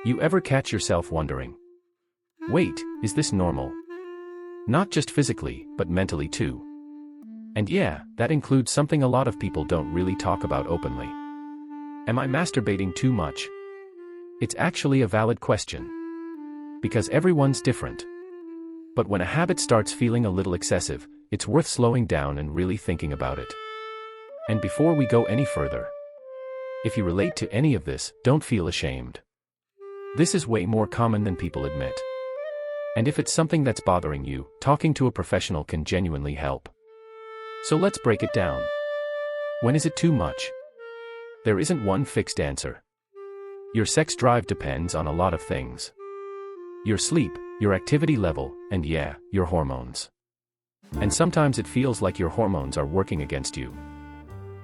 You ever catch yourself wondering, wait, is this normal? Not just physically, but mentally too. And yeah, that includes something a lot of people don't really talk about openly. Am I masturbating too much? It's actually a valid question. Because everyone's different. But when a habit starts feeling a little excessive, it's worth slowing down and really thinking about it. And before we go any further, if you relate to any of this, don't feel ashamed. This is way more common than people admit. And if it's something that's bothering you, talking to a professional can genuinely help. So let's break it down. When is it too much? There isn't one fixed answer. Your sex drive depends on a lot of things. Your sleep, your activity level, and yeah, your hormones. And sometimes it feels like your hormones are working against you.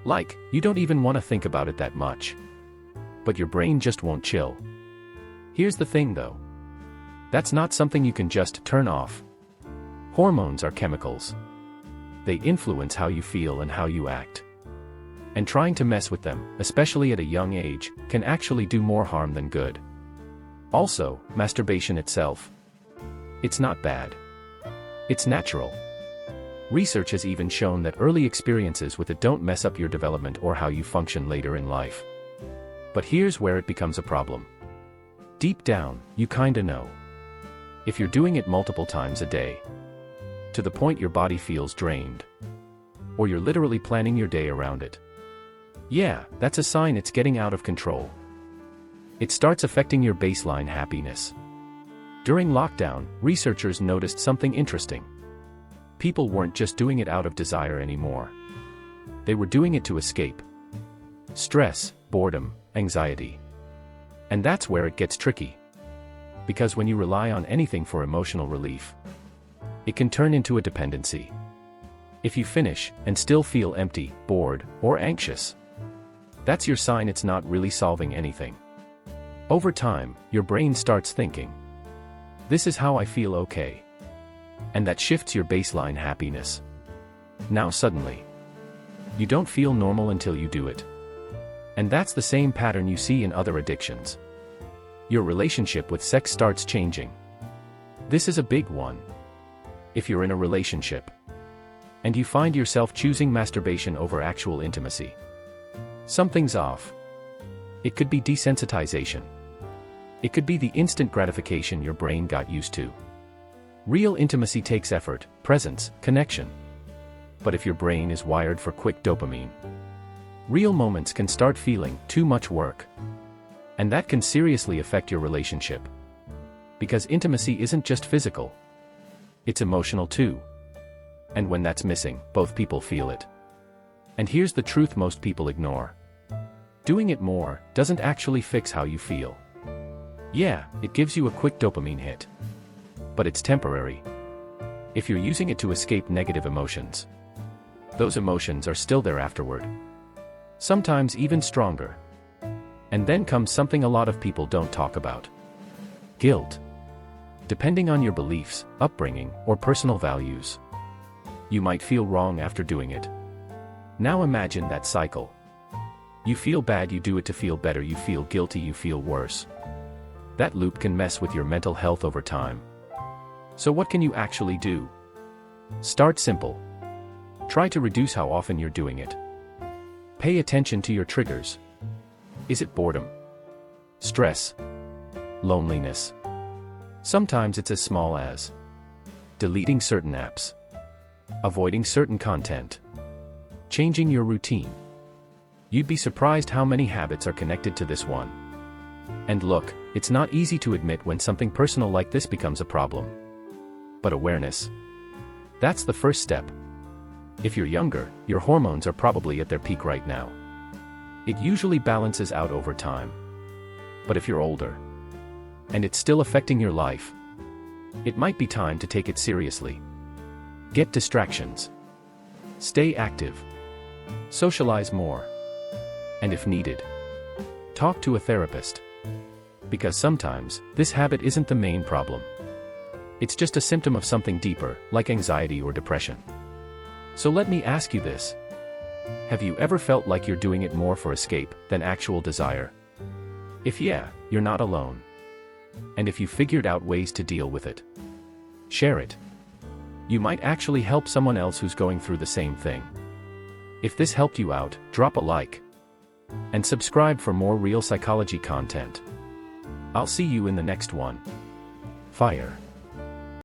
Like, you don't even want to think about it that much. But your brain just won't chill. Here's the thing though. That's not something you can just turn off. Hormones are chemicals. They influence how you feel and how you act. And trying to mess with them, especially at a young age, can actually do more harm than good. Also, masturbation itself. It's not bad. It's natural. Research has even shown that early experiences with it don't mess up your development or how you function later in life. But here's where it becomes a problem. Deep down, you kinda know. If you're doing it multiple times a day, to the point your body feels drained, or you're literally planning your day around it, yeah, that's a sign it's getting out of control. It starts affecting your baseline happiness. During lockdown, researchers noticed something interesting. People weren't just doing it out of desire anymore. They were doing it to escape stress, boredom, anxiety. And that's where it gets tricky. Because when you rely on anything for emotional relief, it can turn into a dependency. If you finish and still feel empty, bored, or anxious, that's your sign it's not really solving anything. Over time, your brain starts thinking, this is how I feel okay. And that shifts your baseline happiness. Now suddenly, you don't feel normal until you do it. And that's the same pattern you see in other addictions. Your relationship with sex starts changing. This is a big one. If you're in a relationship, and you find yourself choosing masturbation over actual intimacy, something's off. It could be desensitization. It could be the instant gratification your brain got used to. Real intimacy takes effort, presence, connection. But if your brain is wired for quick dopamine, real moments can start feeling too much work. And that can seriously affect your relationship. Because intimacy isn't just physical. It's emotional too. And when that's missing, both people feel it. And here's the truth most people ignore. Doing it more doesn't actually fix how you feel. Yeah, it gives you a quick dopamine hit. But it's temporary. If you're using it to escape negative emotions, those emotions are still there afterward. Sometimes even stronger. And then comes something a lot of people don't talk about. Guilt. Depending on your beliefs, upbringing, or personal values, you might feel wrong after doing it. Now imagine that cycle. You feel bad, you do it to feel better, you feel guilty, you feel worse. That loop can mess with your mental health over time. So what can you actually do? Start simple. Try to reduce how often you're doing it. Pay attention to your triggers. Is it boredom? Stress? Loneliness? Sometimes it's as small as deleting certain apps, avoiding certain content, changing your routine. You'd be surprised how many habits are connected to this one. And look, it's not easy to admit when something personal like this becomes a problem. But awareness, that's the first step. If you're younger, your hormones are probably at their peak right now. It usually balances out over time. But if you're older, and it's still affecting your life, it might be time to take it seriously. Get distractions. Stay active. Socialize more. And if needed, talk to a therapist. Because sometimes, this habit isn't the main problem. It's just a symptom of something deeper, like anxiety or depression. So let me ask you this. Have you ever felt like you're doing it more for escape than actual desire? If yeah, you're not alone. And if you figured out ways to deal with it, share it. You might actually help someone else who's going through the same thing. If this helped you out, drop a like. And subscribe for more real psychology content. I'll see you in the next one. Fire.